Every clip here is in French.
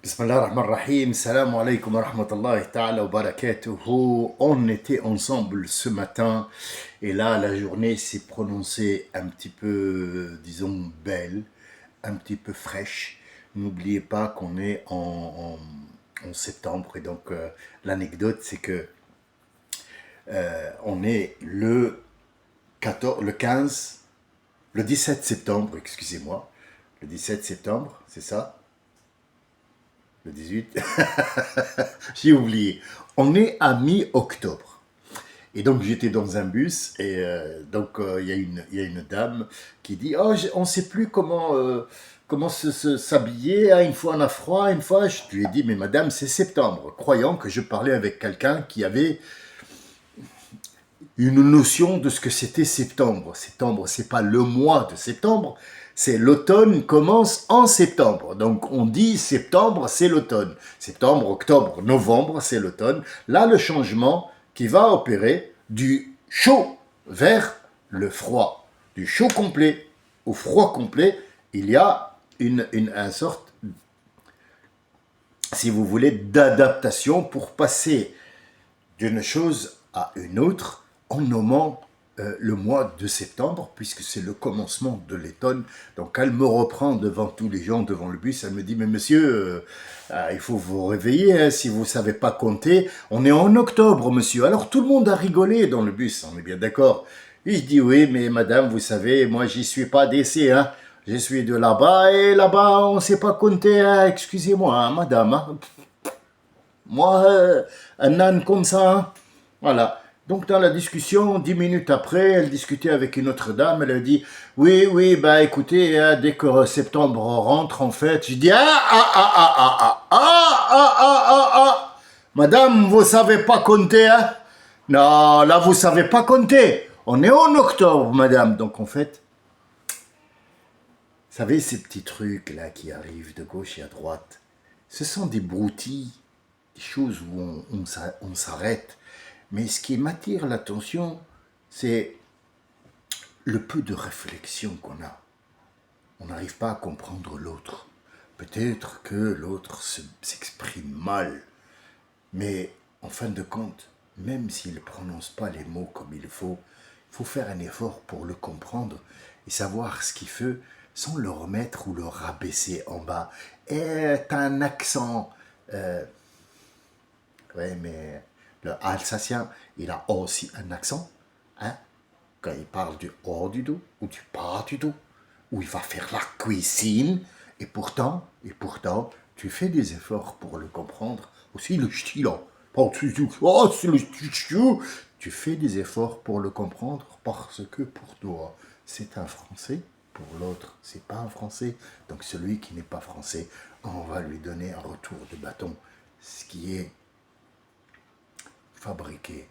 Bismillah ar-Rahman ar-Rahim, salam alaikum wa rahmatullahi ta'ala wa barakatuhu. On était ensemble ce matin et là la journée s'est prononcée un petit peu, disons, belle, un petit peu fraîche. N'oubliez pas qu'on est en septembre et donc l'anecdote c'est que on est le 14, le 15, le 17 septembre, excusez-moi, le 17 septembre, c'est ça? Le 18, j'ai oublié. On est à mi-octobre. Et donc j'étais dans un bus et il y a une dame qui dit oh on ne sait plus comment s'habiller, hein, une fois on a froid, une fois je lui ai dit mais madame c'est septembre, croyant que je parlais avec quelqu'un qui avait une notion de ce que c'était septembre. Septembre, c'est pas le mois de septembre, c'est l'automne commence en septembre. Donc on dit septembre, c'est l'automne. Septembre, octobre, novembre, c'est l'automne. Là, le changement qui va opérer du chaud vers le froid. Du chaud complet au froid complet, il y a une sorte, si vous voulez, d'adaptation pour passer d'une chose à une autre en nommant le mois de septembre, puisque c'est le commencement de l'automne. Donc elle me reprend devant tous les gens, devant le bus, elle me dit, mais monsieur, il faut vous réveiller, hein, si vous ne savez pas compter, on est en octobre, monsieur. Alors tout le monde a rigolé dans le bus, on est bien d'accord. Et je dis, oui, mais madame, vous savez, moi j'y suis pas d'essai, hein. Je suis de là-bas, et là-bas, on ne sait pas compter, hein. Excusez-moi, hein, madame, hein. Moi, un âne comme ça, hein. Voilà. Donc dans la discussion, 10 minutes après, elle discutait avec une autre dame, elle a dit « Oui, oui, bah écoutez, hein, dès que septembre rentre, en fait, je dis « Ah, madame, vous savez pas compter, hein? Non, là, vous savez pas compter. On est en octobre, madame. » Donc en fait, vous savez, ces petits trucs-là qui arrivent de gauche et à droite, ce sont des broutilles, des choses où on s'arrête. Mais ce qui m'attire l'attention, c'est le peu de réflexion qu'on a. On n'arrive pas à comprendre l'autre. Peut-être que l'autre s'exprime mal, mais en fin de compte, même s'il ne prononce pas les mots comme il faut faire un effort pour le comprendre et savoir ce qu'il fait sans le remettre ou le rabaisser en bas. Eh, t'as un accent. Ouais, mais le Alsacien, il a aussi un accent, hein, quand il parle du haut du dos, ou du bas du dos, où il va faire la cuisine, et pourtant, tu fais des efforts pour le comprendre. Aussi le stylo, oh, c'est le stylo. Tu fais des efforts pour le comprendre parce que pour toi, c'est un Français, pour l'autre, c'est pas un Français. Donc celui qui n'est pas français, on va lui donner un retour de bâton, ce qui est fabriqué.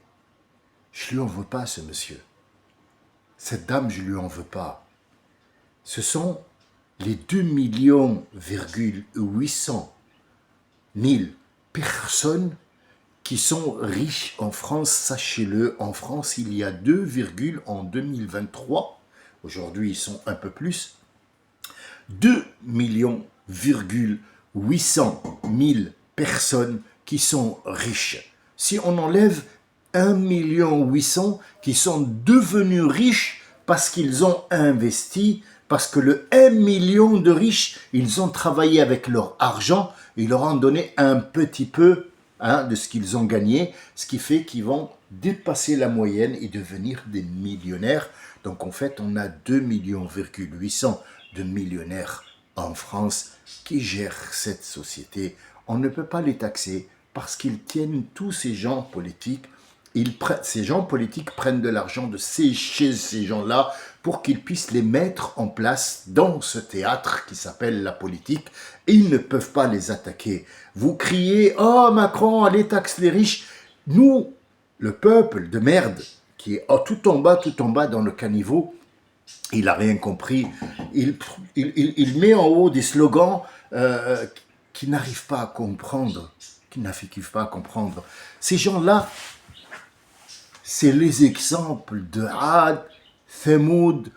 Je lui en veux pas, ce monsieur. Cette dame, je lui en veux pas. Ce sont les 2,8 millions personnes qui sont riches en France. Sachez-le, en France, il y a en 2023. Aujourd'hui, ils sont un peu plus. 2,8 millions personnes qui sont riches. Si on enlève 1,8 million qui sont devenus riches parce qu'ils ont investi, parce que le 1 million de riches, ils ont travaillé avec leur argent, ils leur ont donné un petit peu, hein, de ce qu'ils ont gagné, ce qui fait qu'ils vont dépasser la moyenne et devenir des millionnaires. Donc en fait, on a 2,8 millions de millionnaires en France qui gèrent cette société. On ne peut pas les taxer parce qu'ils tiennent tous ces gens politiques. Ces gens politiques prennent de l'argent chez ces gens-là pour qu'ils puissent les mettre en place dans ce théâtre qui s'appelle la politique. Et ils ne peuvent pas les attaquer. Vous criez « Oh, Macron, allez taxe les riches !» Nous, le peuple de merde, qui est tout en bas dans le caniveau, il n'a rien compris. Il met en haut des slogans qui n'arrivent pas à comprendre. Ces gens-là, c'est les exemples de Ad, Thamoud,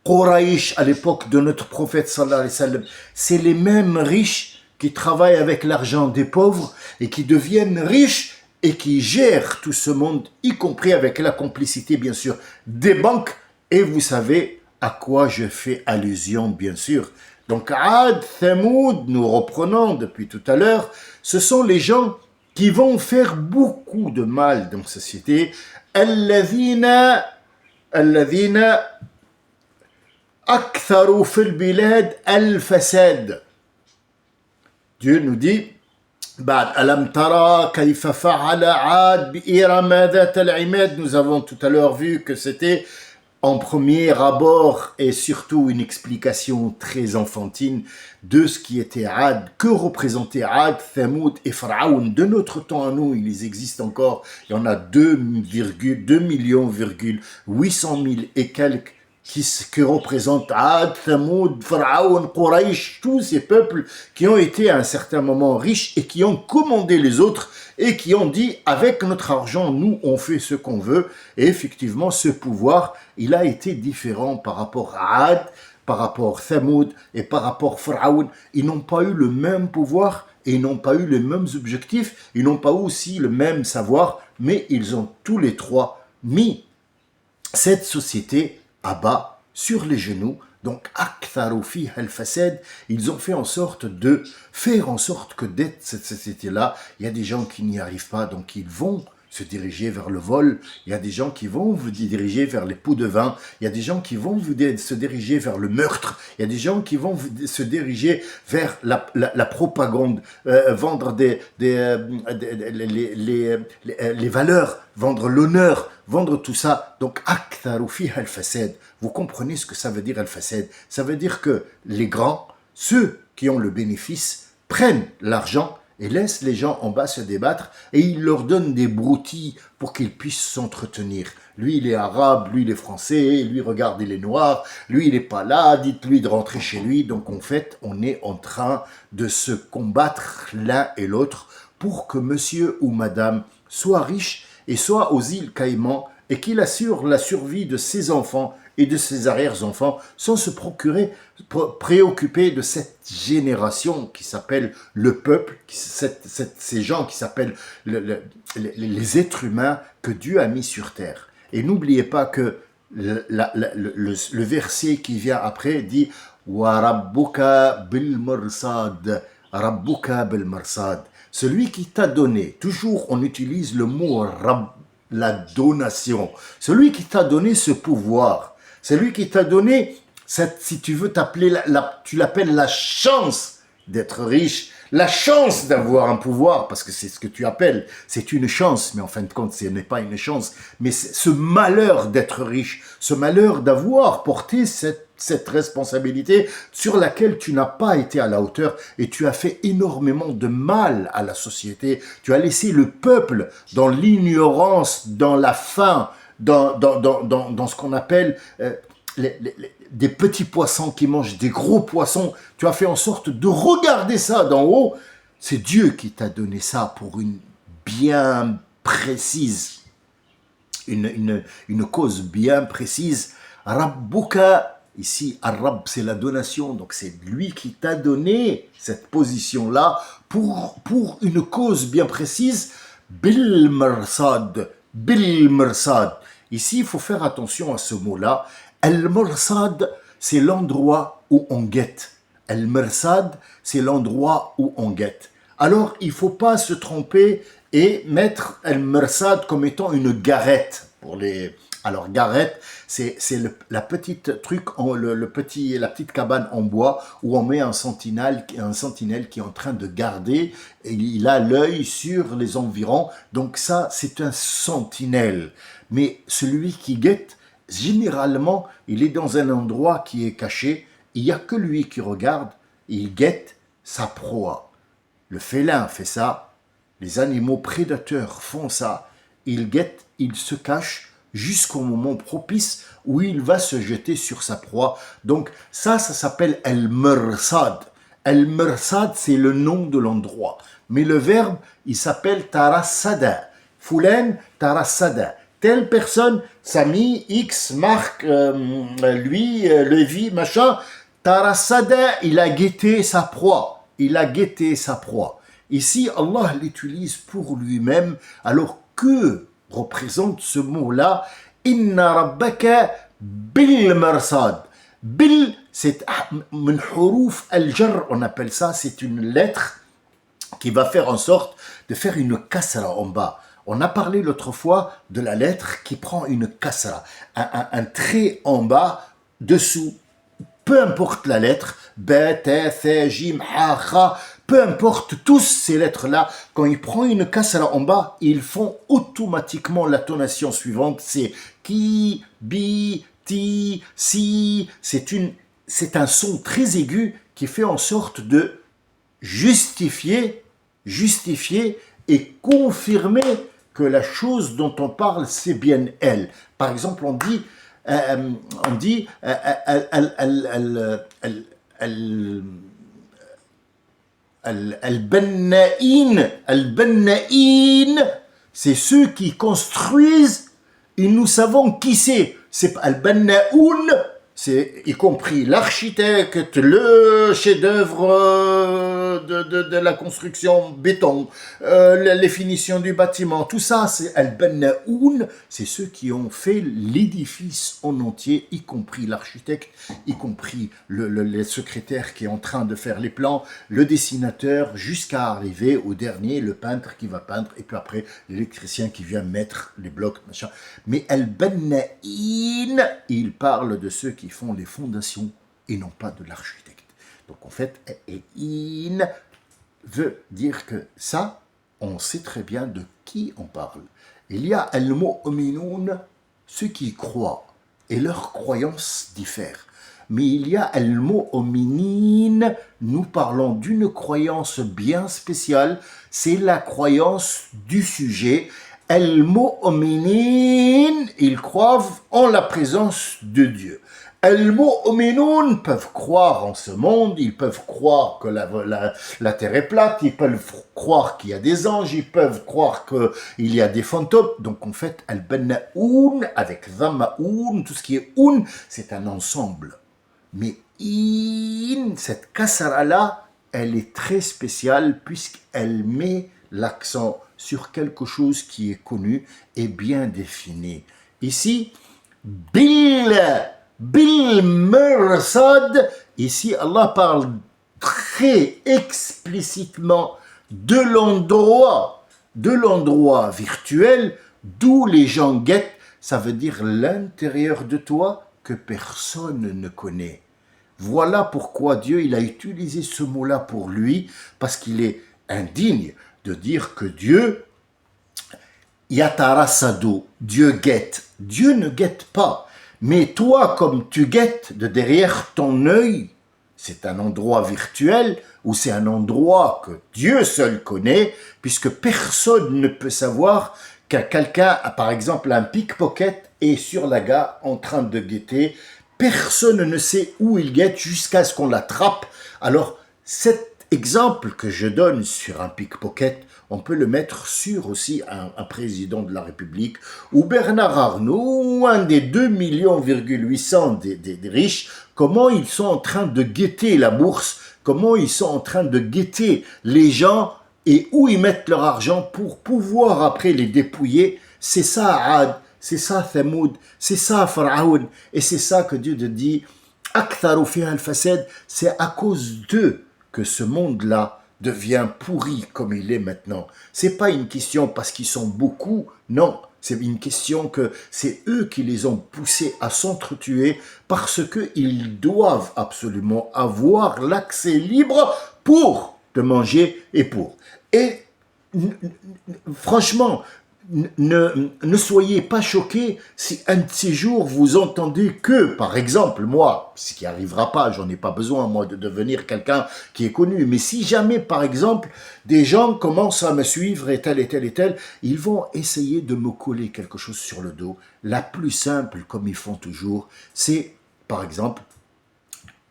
Quraysh à l'époque de notre prophète sallallahu alayhi wa sallam. C'est les mêmes riches qui travaillent avec l'argent des pauvres et qui deviennent riches et qui gèrent tout ce monde, y compris avec la complicité, bien sûr, des banques. Et vous savez à quoi je fais allusion, bien sûr. Donc, Ad, Thamoud, nous reprenons depuis tout à l'heure, ce sont les gens qui vont faire beaucoup de mal dans la société. Alladhina aktharu fil bilad al-fasad. Dieu nous dit, بعد ألم ترى كيف فعل عاد بإرم ذات العماد. Nous avons tout à l'heure vu que c'était en premier abord et surtout une explication très enfantine de ce qui était Ad, que représentait Ad, Thamoud et Pharaon. De notre temps à nous, ils existent encore. Il y en a 2 millions, 800 000 et quelques qui représentent Ad, Thamoud, Pharaon, Quraysh, tous ces peuples qui ont été à un certain moment riches et qui ont commandé les autres et qui ont dit, avec notre argent, nous, on fait ce qu'on veut. Et effectivement, ce pouvoir, il a été différent par rapport à Ad, par rapport à Thamoud et par rapport à Pharaon. Ils n'ont pas eu le même pouvoir et ils n'ont pas eu les mêmes objectifs. Ils n'ont pas eu aussi le même savoir, mais ils ont tous les trois mis cette société à bas, sur les genoux. Donc, aktharu fiha al-fasad, ils ont fait en sorte de faire en sorte que d'être cette société-là, il y a des gens qui n'y arrivent pas, donc ils vont se diriger vers le vol, il y a des gens qui vont vous diriger vers les pots de vin, il y a des gens qui vont se diriger vers le meurtre, il y a des gens qui vont se diriger vers la propagande, vendre les valeurs, vendre l'honneur, vendre tout ça. Donc, aktharu fiha al-fasad. Vous comprenez ce que ça veut dire al-fasad? Ça veut dire que les grands, ceux qui ont le bénéfice, prennent l'argent et laissent les gens en bas se débattre et ils leur donnent des broutilles pour qu'ils puissent s'entretenir. Lui, il est arabe, lui, il est français, lui, regarde, il est noir, lui, il n'est pas là, dites-lui de rentrer chez lui. Donc, en fait, on est en train de se combattre l'un et l'autre pour que monsieur ou madame soit riche et soit aux îles Caïmans et qu'il assure la survie de ses enfants et de ses arrière-enfants sans se préoccuper de cette génération qui s'appelle le peuple, ces gens qui s'appellent les êtres humains que Dieu a mis sur terre. Et n'oubliez pas que le verset qui vient après dit « Wa rabbuka bil marsad » Rabbuka bil marsad. Celui qui t'a donné, toujours on utilise le mot Rabb, la donation. Celui qui t'a donné ce pouvoir, celui qui t'a donné, si tu veux t'appeler, tu l'appelles la chance d'être riche, la chance d'avoir un pouvoir, parce que c'est ce que tu appelles, c'est une chance, mais en fin de compte, ce n'est pas une chance, mais ce malheur d'être riche, ce malheur d'avoir porté cette responsabilité sur laquelle tu n'as pas été à la hauteur et tu as fait énormément de mal à la société. Tu as laissé le peuple dans l'ignorance, dans la faim, dans ce qu'on appelle des petits poissons qui mangent des gros poissons. Tu as fait en sorte de regarder ça d'en haut. C'est Dieu qui t'a donné ça pour une bien précise, une cause bien précise. Rabbuka, ici, Arab, c'est la donation, donc c'est lui qui t'a donné cette position-là pour une cause bien précise. Bil marsad, bil marsad. Ici, il faut faire attention à ce mot-là. Al-Marsad, c'est l'endroit où on guette. Al-Marsad, c'est l'endroit où on guette. Alors, il ne faut pas se tromper et mettre Al-Marsad comme étant une garette pour les... Alors, garette, c'est la petite truc, la petite cabane en bois où on met un sentinelle qui est en train de garder et il a l'œil sur les environs. Donc ça, c'est un sentinelle. Mais celui qui guette, généralement, il est dans un endroit qui est caché. Il n'y a que lui qui regarde. Il guette sa proie. Le félin fait ça. Les animaux prédateurs font ça. Il guette, il se cache jusqu'au moment propice où il va se jeter sur sa proie. Donc ça s'appelle El-Mersad. El-Mersad, c'est le nom de l'endroit. Mais le verbe, il s'appelle Tarassada. Foulen, Tarassada. Telle personne, Samy, X, Marc, lui, Lévi, machin, Tarassada, il a guetté sa proie. il a guetté sa proie. Ici, Allah l'utilise pour lui-même, alors que représente ce mot-là, Inna rabbaka bil marsad. Bil, c'est min huruf al-jar, on appelle ça, c'est une lettre qui va faire en sorte de faire une kasra en bas. On a parlé l'autre fois de la lettre qui prend une kasra, un trait en bas, dessous. Peu importe la lettre, ba, ta, tha, jim, ha, kha, peu importe tous ces lettres-là, quand il prend une kasra en bas, ils font automatiquement la tonation suivante, c'est ki, bi, ti, si, c'est un son très aigu qui fait en sorte de justifier et confirmer que la chose dont on parle, c'est bien elle. Par exemple, on dit al-banna'in, c'est ceux qui construisent et nous savons qui c'est. C'est al-banna'oun, c'est y compris l'architecte, le chef-d'œuvre de la construction béton, les finitions du bâtiment, tout ça, c'est al-banna'oun, c'est ceux qui ont fait l'édifice en entier, y compris l'architecte, y compris le secrétaire qui est en train de faire les plans, le dessinateur, jusqu'à arriver au dernier, le peintre qui va peindre, et puis après l'électricien qui vient mettre les blocs, machin. Mais al-banna'in, il parle de ceux qui font les fondations et non pas de l'architecte. Donc en fait, in veut dire que ça, on sait très bien de qui on parle. Il y a al-mu'minun, ceux qui croient, et leurs croyances diffèrent. Mais il y a al-mu'minin, nous parlons d'une croyance bien spéciale, c'est la croyance du sujet. Al-mu'minin, ils croient en la présence de Dieu. Al-mu'minun peuvent croire en ce monde, ils peuvent croire que la terre est plate, ils peuvent croire qu'il y a des anges, ils peuvent croire qu'il y a des fantômes. Donc en fait, al-banna'oun, avec dhama'oun, tout ce qui est oun, c'est un ensemble. Mais cette kasara-là, elle est très spéciale puisqu'elle met l'accent sur quelque chose qui est connu et bien défini. Ici, Bil Mursad, ici Allah parle très explicitement de l'endroit virtuel d'où les gens guettent, ça veut dire l'intérieur de toi que personne ne connaît. Voilà pourquoi Dieu il a utilisé ce mot-là pour lui, parce qu'il est indigne de dire que Dieu, Yatarasadu, Dieu guette. Dieu ne guette pas. Mais toi, comme tu guettes de derrière ton œil, c'est un endroit virtuel ou c'est un endroit que Dieu seul connaît, puisque personne ne peut savoir que quelqu'un, par exemple un pickpocket, est sur la gare en train de guetter. Personne ne sait où il guette jusqu'à ce qu'on l'attrape. Alors, cet exemple que je donne sur un pickpocket, on peut le mettre sur aussi un président de la République, ou Bernard Arnault, ou un des 2,8 millions des riches, comment ils sont en train de guetter la bourse, comment ils sont en train de guetter les gens, et où ils mettent leur argent pour pouvoir après les dépouiller. C'est ça Ad, c'est ça Thamoud, c'est ça Pharaon, et c'est ça que Dieu te dit, Aktharu fiha al-fasad, c'est à cause d'eux que ce monde-là devient pourri comme il est maintenant. C'est pas une question parce qu'ils sont beaucoup, non. C'est une question que c'est eux qui les ont poussés à s'entretuer parce qu'ils doivent absolument avoir l'accès libre pour te manger et pour. Et franchement, ne soyez pas choqués si un de ces jours vous entendez que, par exemple, moi, ce qui n'arrivera pas, j'en ai pas besoin moi de devenir quelqu'un qui est connu, mais si jamais, par exemple, des gens commencent à me suivre et tel et tel et tel, ils vont essayer de me coller quelque chose sur le dos. La plus simple, comme ils font toujours, c'est, par exemple,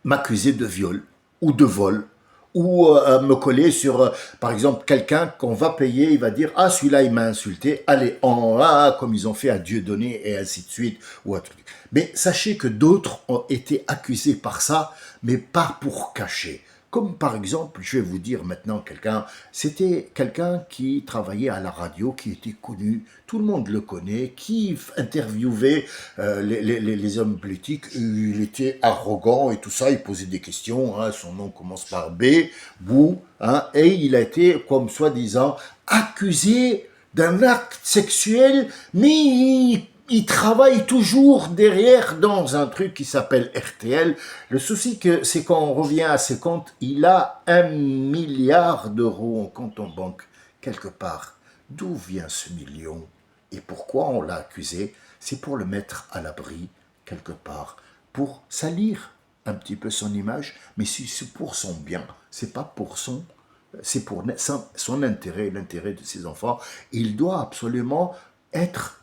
m'accuser de viol ou de vol, ou me coller sur, par exemple, quelqu'un qu'on va payer, il va dire « Ah, celui-là, il m'a insulté, allez, comme ils ont fait à Dieudonné, et ainsi de suite. » ou un truc. Mais sachez que d'autres ont été accusés par ça, mais pas pour cacher. Comme par exemple, je vais vous dire maintenant c'était quelqu'un qui travaillait à la radio, qui était connu, tout le monde le connaît, qui interviewait les hommes politiques, il était arrogant et tout ça, il posait des questions, hein, son nom commence par B, Bou, hein, et il a été, comme soi-disant, accusé d'un acte sexuel, mais il travaille toujours derrière dans un truc qui s'appelle RTL. Le souci, c'est quand on revient à ses comptes, il a 1 milliard d'euros en compte en banque, quelque part. D'où vient ce million? Et pourquoi on l'a accusé? C'est pour le mettre à l'abri, quelque part, pour salir un petit peu son image, mais c'est pour son bien, c'est pas pour c'est pour son intérêt, l'intérêt de ses enfants. Il doit absolument être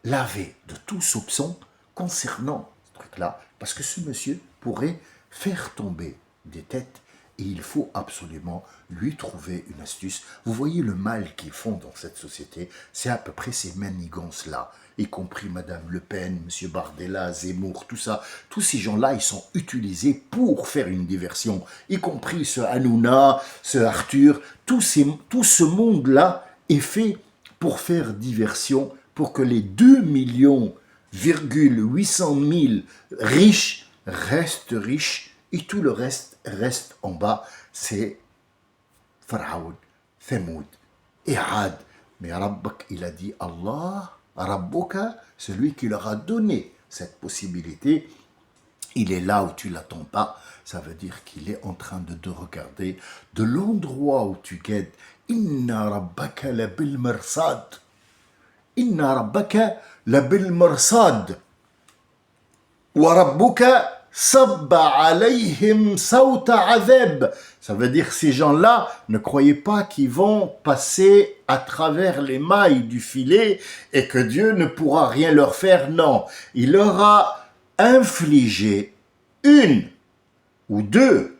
lavé de tout soupçon concernant ce truc-là, parce que ce monsieur pourrait faire tomber des têtes et il faut absolument lui trouver une astuce. Vous voyez le mal qu'ils font dans cette société, c'est à peu près ces manigances-là, y compris Madame Le Pen, Monsieur Bardella, Zemmour, tout ça. Tous ces gens-là, ils sont utilisés pour faire une diversion, y compris ce Hanouna, ce Arthur. Tout ce monde-là est fait pour faire diversion, pour que les 2,8 millions riches restent riches et tout le reste reste en bas. C'est Pharaon, Thamoud et Had. Mais Rabbak, il a dit Allah, Rabbuka, celui qui leur a donné cette possibilité, il est là où tu l'attends pas. Ça veut dire qu'il est en train de te regarder de l'endroit où tu guettes. Inna rabbaka la bil marsad. Inna rabbaka la bil marsad. Wa rabbuka sabba alayhim sawta azab. Ça veut dire ces gens-là, ne croyez pas qu'ils vont passer à travers les mailles du filet et que Dieu ne pourra rien leur faire. Non, il leur a infligé 1 ou 2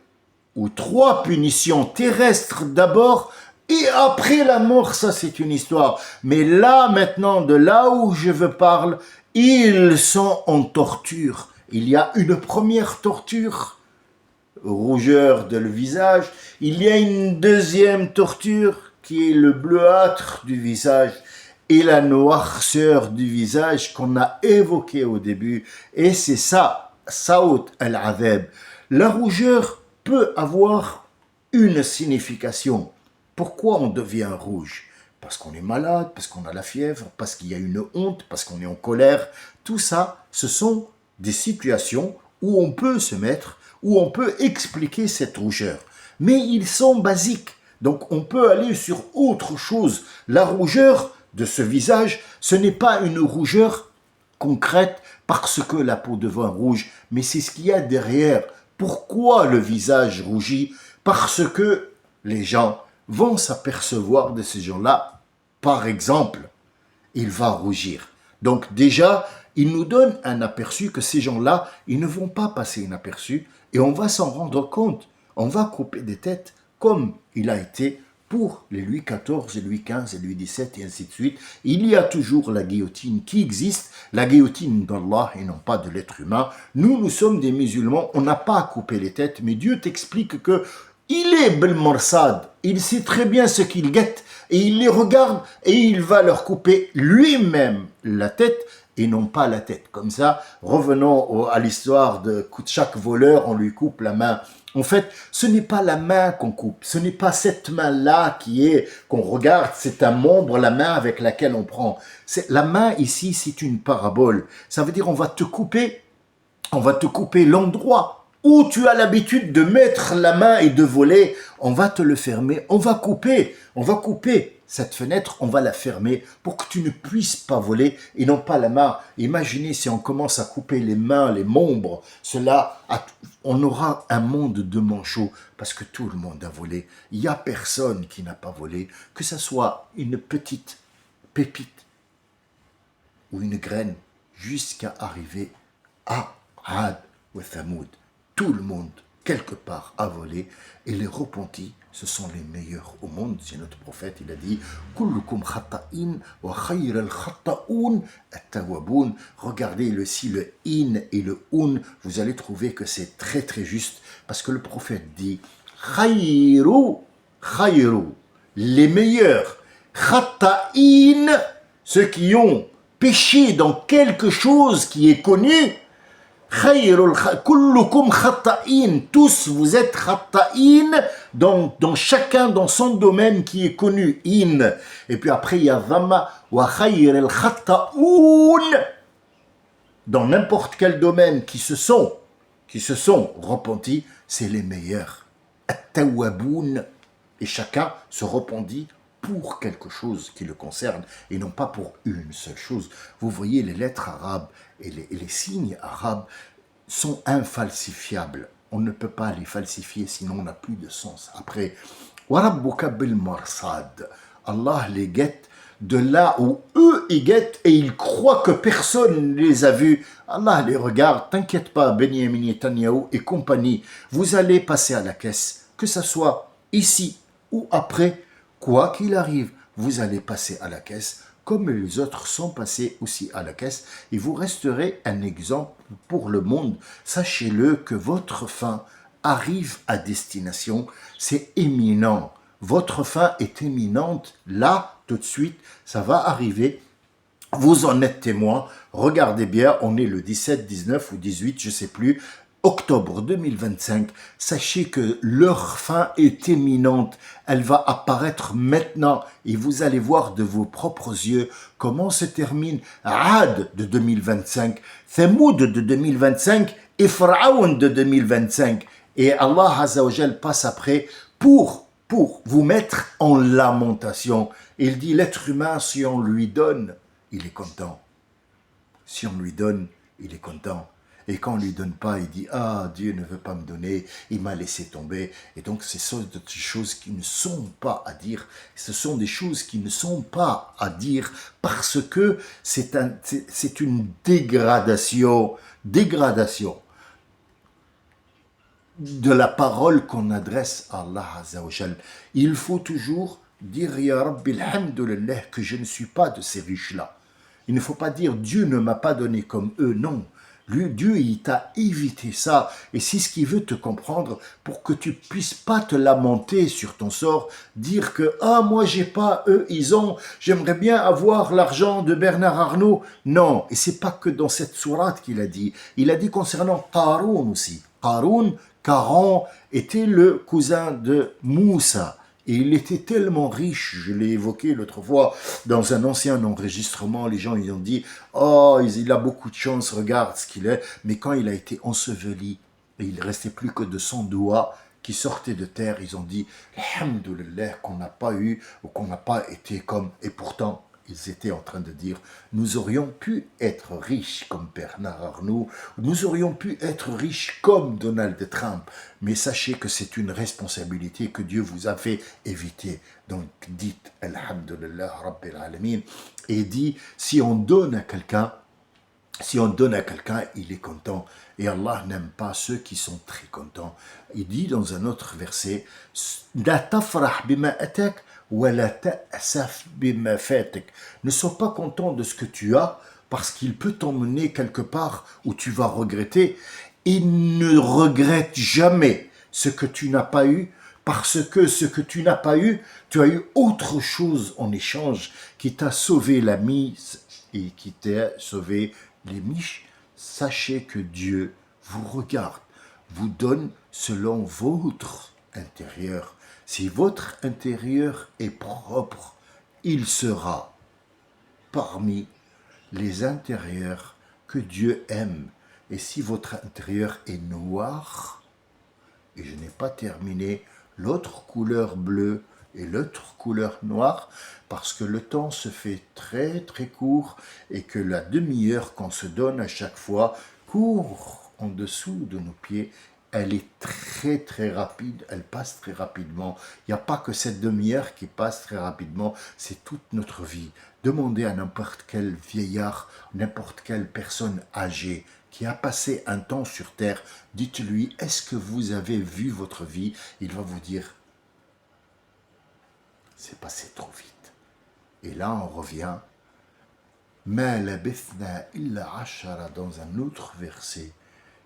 ou 3 punitions terrestres d'abord, et après la mort, ça c'est une histoire. Mais là, maintenant, de là où je veux parler, ils sont en torture. Il y a une première torture, rougeur de le visage. Il y a une deuxième torture, qui est le bleuâtre du visage et la noirceur du visage qu'on a évoqué au début. Et c'est ça, Saout al-Adhab. La rougeur peut avoir une signification. Pourquoi on devient rouge? Parce qu'on est malade, parce qu'on a la fièvre, parce qu'il y a une honte, parce qu'on est en colère. Tout ça, ce sont des situations où on peut se mettre, où on peut expliquer cette rougeur. Mais ils sont basiques. Donc on peut aller sur autre chose. La rougeur de ce visage, ce n'est pas une rougeur concrète parce que la peau devient rouge, mais c'est ce qu'il y a derrière. Pourquoi le visage rougit? Parce que les gens vont s'apercevoir de ces gens-là. Par exemple, il va rougir. Donc déjà, il nous donne un aperçu que ces gens-là, ils ne vont pas passer inaperçus et on va s'en rendre compte. On va couper des têtes comme il a été pour les Louis XIV et Louis XV et Louis XVII et ainsi de suite. Il y a toujours la guillotine qui existe, la guillotine d'Allah et non pas de l'être humain. Nous sommes des musulmans, on n'a pas à couper les têtes, mais Dieu t'explique que il est Bel Morsad, il sait très bien ce qu'il guette et il les regarde et il va leur couper lui-même la tête et non pas la tête. Comme ça, revenons à l'histoire de chaque voleur, on lui coupe la main. En fait, ce n'est pas la main qu'on coupe, ce n'est pas cette main-là qu'on regarde, c'est un membre, la main avec laquelle on prend. La main ici, c'est une parabole. Ça veut dire on va te couper l'endroit où tu as l'habitude de mettre la main et de voler, on va te le fermer, on va couper cette fenêtre, on va la fermer pour que tu ne puisses pas voler et non pas la main. Imaginez si on commence à couper les mains, les membres, on aura un monde de manchots parce que tout le monde a volé. Il n'y a personne qui n'a pas volé, que ce soit une petite pépite ou une graine, jusqu'à arriver à Had ou Thamoud. Tout le monde quelque part à voler. Et les repentis, ce sont les meilleurs au monde. C'est notre prophète, il a dit Kullukum khata'in wa khayr al-khata'un at-tawwabun. Regardez le in et le un, vous allez trouver que c'est très très juste parce que le prophète dit khayru, khayru, les meilleurs, khata'in, ceux qui ont péché dans quelque chose qui est connu. Kullukum khata'in, tous vous êtes khata'in dans chacun dans son domaine qui est connu, in. Et puis après il y a dhamma wa khayr al khata'un, dans n'importe quel domaine qui se sont repentis, c'est les meilleurs. At-tawwabun, et chacun se repentit pour quelque chose qui le concerne et non pas pour une seule chose. Vous voyez, les lettres arabes et les signes arabes sont infalsifiables. On ne peut pas les falsifier, sinon on n'a plus de sens. Après, وَرَبُّكَ بِالْمَرْصَادِ, Allah les guette de là où eux ils guettent et ils croient que personne ne les a vus. Allah les regarde, t'inquiète pas, Benyamin Netanyahu et compagnie, vous allez passer à la caisse, que ce soit ici ou après, quoi qu'il arrive, vous allez passer à la caisse, comme les autres sont passés aussi à la caisse, et vous resterez un exemple pour le monde. Sachez-le que votre fin arrive à destination, c'est éminent. Votre fin est éminente, là, tout de suite, ça va arriver. Vous en êtes témoin. Regardez bien, on est le 17, 19 ou 18, je ne sais plus, octobre 2025. Sachez que leur fin est éminente. Elle va apparaître maintenant et vous allez voir de vos propres yeux comment se termine Ad de 2025, Thamoud de 2025 et Pharaon de 2025. Et Allah Azza wa Jal passe après pour vous mettre en lamentation. Il dit, l'être humain, si on lui donne, il est content. Si on lui donne, il est content. Et quand on ne lui donne pas, il dit, ah, Dieu ne veut pas me donner, il m'a laissé tomber. Et donc, ce sont des choses qui ne sont pas à dire. Ce sont des choses qui ne sont pas à dire parce que c'est une dégradation de la parole qu'on adresse à Allah Azza wa Jal. Il faut toujours dire Ya Rabbi alhamdulillah que je ne suis pas de ces riches-là. Il ne faut pas dire Dieu ne m'a pas donné comme eux, non. Dieu, il t'a évité ça. Et c'est ce qu'il veut te comprendre pour que tu puisses pas te lamenter sur ton sort, dire que ah moi j'ai pas, eux ils ont, j'aimerais bien avoir l'argent de Bernard Arnault. Non, et c'est pas que dans cette sourate qu'il a dit. Il a dit concernant Qarun aussi. Caran était le cousin de Moussa. Et il était tellement riche, je l'ai évoqué l'autre fois dans un ancien enregistrement, les gens ils ont dit « Oh, il a beaucoup de chance, regarde ce qu'il est ». Mais quand il a été enseveli, et il ne restait plus que de son doigt qui sortait de terre, ils ont dit « Alhamdulillah qu'on n'a pas eu ou qu'on n'a pas été comme… » Et pourtant, ils étaient en train de dire « Nous aurions pu être riches comme Bernard Arnault, nous aurions pu être riches comme Donald Trump, mais sachez que c'est une responsabilité que Dieu vous a fait éviter. » Donc dites « Alhamdulillah Rabbil Alamin » et dit « Si on donne à quelqu'un, il est content. » Et Allah n'aime pas ceux qui sont très contents. Il dit dans un autre verset « La tafrah bima atak » ne sois pas content de ce que tu as parce qu'il peut t'emmener quelque part où tu vas regretter et ne regrette jamais ce que tu n'as pas eu parce que ce que tu n'as pas eu, tu as eu autre chose en échange qui t'a sauvé la mise et qui t'a sauvé les miches. Sachez que Dieu vous regarde, vous donne selon votre intérieur. Si votre intérieur est propre, il sera parmi les intérieurs que Dieu aime. Et si votre intérieur est noir, et je n'ai pas terminé, l'autre couleur bleue et l'autre couleur noire, parce que le temps se fait très très court et que la demi-heure qu'on se donne à chaque fois court en dessous de nos pieds. Elle est très très rapide, elle passe très rapidement. Il n'y a pas que cette demi-heure qui passe très rapidement, c'est toute notre vie. Demandez à n'importe quel vieillard, n'importe quelle personne âgée, qui a passé un temps sur terre, dites-lui, est-ce que vous avez vu votre vie? Il va vous dire, c'est passé trop vite. Et là, on revient, Ma labithna illa ashara, dans un autre verset,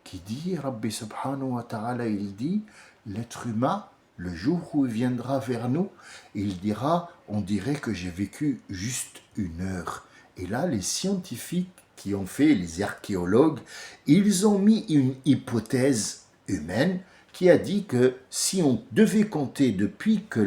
qui dit, Rabbi subhanahu wa ta'ala, il dit, l'être humain, le jour où il viendra vers nous, il dira, on dirait que j'ai vécu juste 1 heure. Et là, les scientifiques qui ont fait, les archéologues, ils ont mis une hypothèse humaine qui a dit que si on devait compter depuis que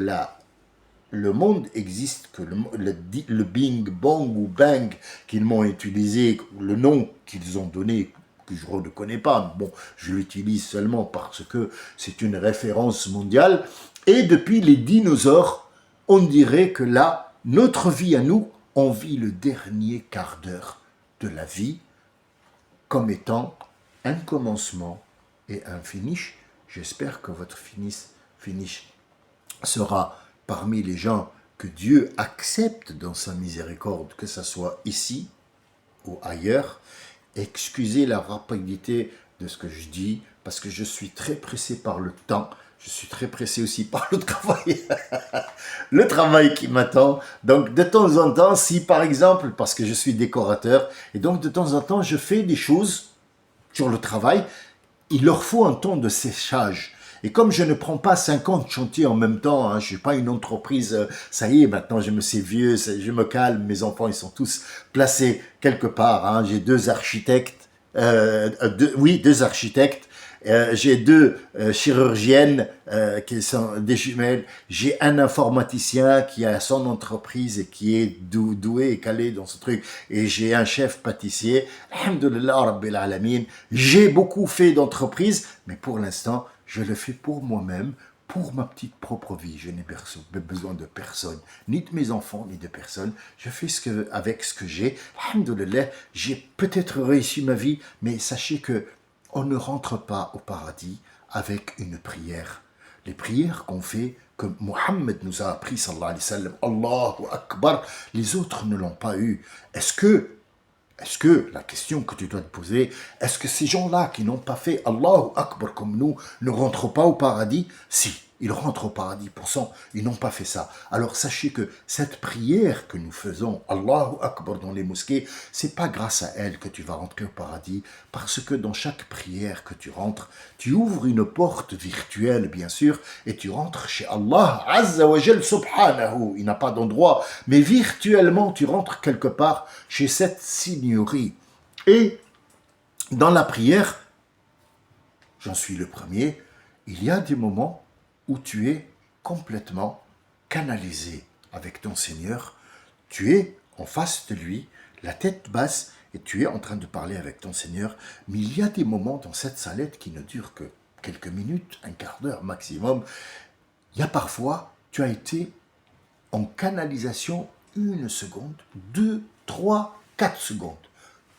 le monde existe, que le Bing Bang ou Bang qu'ils m'ont utilisé, le nom qu'ils ont donné, que je ne reconnais pas, bon, je l'utilise seulement parce que c'est une référence mondiale, et depuis les dinosaures, on dirait que là, notre vie à nous, on vit le dernier quart d'heure de la vie comme étant un commencement et un finish. J'espère que votre finish sera parmi les gens que Dieu accepte dans sa miséricorde, que ce soit ici ou ailleurs. Excusez la rapidité de ce que je dis, parce que je suis très pressé par le temps. Je suis très pressé aussi par le travail. Le travail qui m'attend. Donc, de temps en temps, si par exemple, parce que je suis décorateur, et donc de temps en temps, je fais des choses sur le travail, il leur faut un temps de séchage. Et comme je ne prends pas 50 chantiers en même temps, je ne suis pas une entreprise, ça y est, maintenant je me sais vieux, je me calme, mes enfants ils sont tous placés quelque part. J'ai 2 architectes, deux architectes, j'ai 2 chirurgiennes qui sont des jumelles, j'ai un informaticien qui a son entreprise et qui est doué et calé dans ce truc, et j'ai un chef pâtissier. Alhamdulillah Rabbil Alamin. J'ai beaucoup fait d'entreprises, mais pour l'instant, je le fais pour moi-même, pour ma petite propre vie. Je n'ai besoin de personne, ni de mes enfants, ni de personne. Je fais avec ce que j'ai. Alhamdulillah, j'ai peut-être réussi ma vie, mais sachez que on ne rentre pas au paradis avec une prière. Les prières qu'on fait, que Mohammed nous a appris, sallallahu alayhi wa sallam, Allahu Akbar, les autres ne l'ont pas eu. Est-ce que, la question que tu dois te poser, est-ce que ces gens-là qui n'ont pas fait Allahu Akbar comme nous ne rentrent pas au paradis? Si, ils rentrent au paradis, pourtant, ils n'ont pas fait ça. Alors sachez que cette prière que nous faisons, Allahu Akbar dans les mosquées, c'est pas grâce à elle que tu vas rentrer au paradis, parce que dans chaque prière que tu rentres, tu ouvres une porte virtuelle, bien sûr, et tu rentres chez Allah Azza wa Jal Subhanahu. Il n'a pas d'endroit, mais virtuellement, tu rentres quelque part chez cette signorie. Et dans la prière, j'en suis le premier, il y a des moments où tu es complètement canalisé avec ton Seigneur. Tu es en face de lui, la tête basse, et tu es en train de parler avec ton Seigneur. Mais il y a des moments dans cette salette qui ne durent que quelques minutes, un quart d'heure maximum. Il y a parfois, tu as été en canalisation 1 seconde, 2, 3, 4 secondes.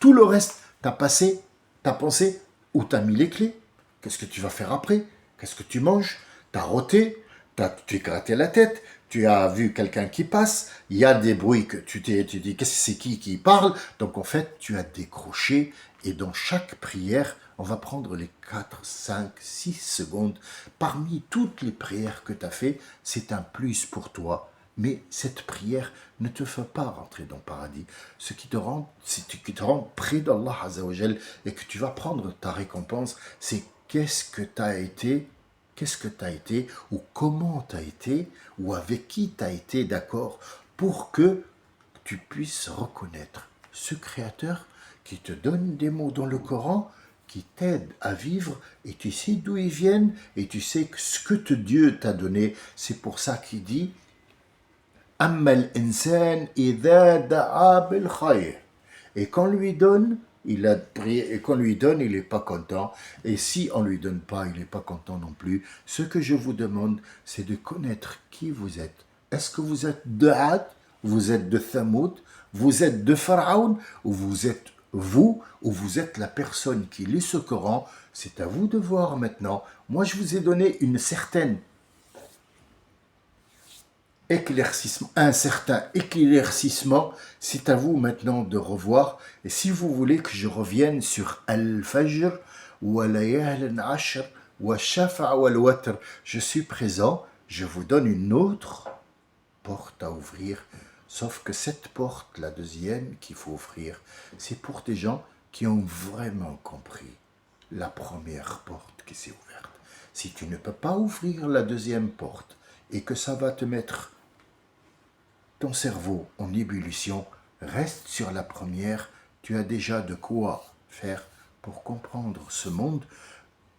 Tout le reste, tu as passé, tu as pensé, où tu as mis les clés. Qu'est-ce que tu vas faire après? Qu'est-ce que tu manges? Tu as roté, tu t'es gratté la tête, tu as vu quelqu'un qui passe, il y a des bruits que tu dis, qu'est-ce que c'est qui parle? Donc en fait, tu as décroché, et dans chaque prière, on va prendre les 4, 5, 6 secondes. Parmi toutes les prières que tu as fait, c'est un plus pour toi. Mais cette prière ne te fait pas rentrer dans le paradis. Ce qui te rend près d'Allah Azza wa Jal et que tu vas prendre ta récompense, c'est qu'est-ce que tu as été, ou comment tu as été, ou avec qui tu as été d'accord, pour que tu puisses reconnaître ce Créateur qui te donne des mots dans le Coran, qui t'aide à vivre, et tu sais d'où ils viennent, et tu sais que ce que Dieu t'a donné. C'est pour ça qu'il dit Ammal insan idha da'a bil khayr. Et quand on lui donne, il a prié, et qu'on lui donne, il n'est pas content. Et si on ne lui donne pas, il n'est pas content non plus. Ce que je vous demande, c'est de connaître qui vous êtes. Est-ce que vous êtes de Had, vous êtes de Thamoud, vous êtes de Pharaon, ou vous êtes la personne qui lit ce Coran? C'est à vous de voir maintenant. Moi, je vous ai donné une certaine éclaircissement, un certain éclaircissement. C'est à vous maintenant de revoir. Et si vous voulez que je revienne sur Al-Fajr, ou Al-Layal Ashr, ou Al-Shafa' ou Al-Watr, je suis présent. Je vous donne une autre porte à ouvrir. Sauf que cette porte, la deuxième qu'il faut ouvrir, c'est pour des gens qui ont vraiment compris la première porte qui s'est ouverte. Si tu ne peux pas ouvrir la deuxième porte et que ça va te mettre ton cerveau en ébullition, reste sur la première. Tu as déjà de quoi faire pour comprendre ce monde.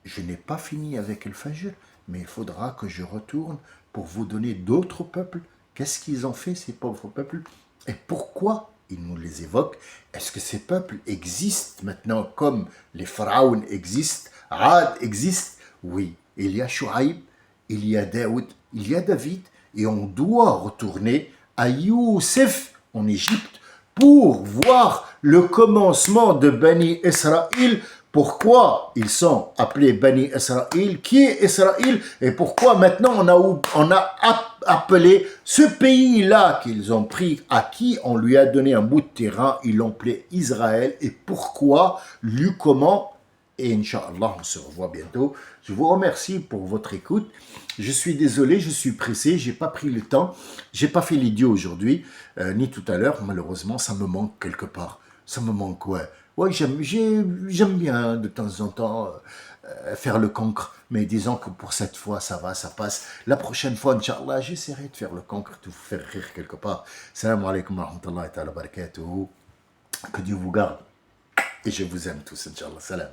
Je n'ai pas fini avec le Fajr, mais il faudra que je retourne pour vous donner d'autres peuples. Qu'est-ce qu'ils ont fait, ces pauvres peuples? Et pourquoi ils nous les évoquent? Est-ce que ces peuples existent maintenant comme les pharaons existent, Ad existe? Oui, il y a Shuaïb, il y a Daoud, il y a David, et on doit retourner à Youssef en Égypte pour voir le commencement de Bani Israël. Pourquoi ils sont appelés Bani Israël? Qui est Israël? Et pourquoi maintenant on a appelé ce pays-là qu'ils ont pris, à qui on lui a donné un bout de terrain, ils l'ont appelé Israël? Et pourquoi? Lui, comment? Et Inch'Allah, on se revoit bientôt. Je vous remercie pour votre écoute. Je suis désolé, je suis pressé, j'ai pas pris le temps. J'ai pas fait l'idiot aujourd'hui, ni tout à l'heure. Malheureusement, ça me manque quelque part. Ça me manque, ouais. Ouais, j'aime bien de temps en temps faire le cancre. Mais disons que pour cette fois, ça va, ça passe. La prochaine fois, Inch'Allah, j'essaierai de faire le cancre, de vous faire rire quelque part. Salam alaikum wa rahmatullahi wa barakatuhu. Que Dieu vous garde. Et je vous aime tous, Inch'Allah. Salam.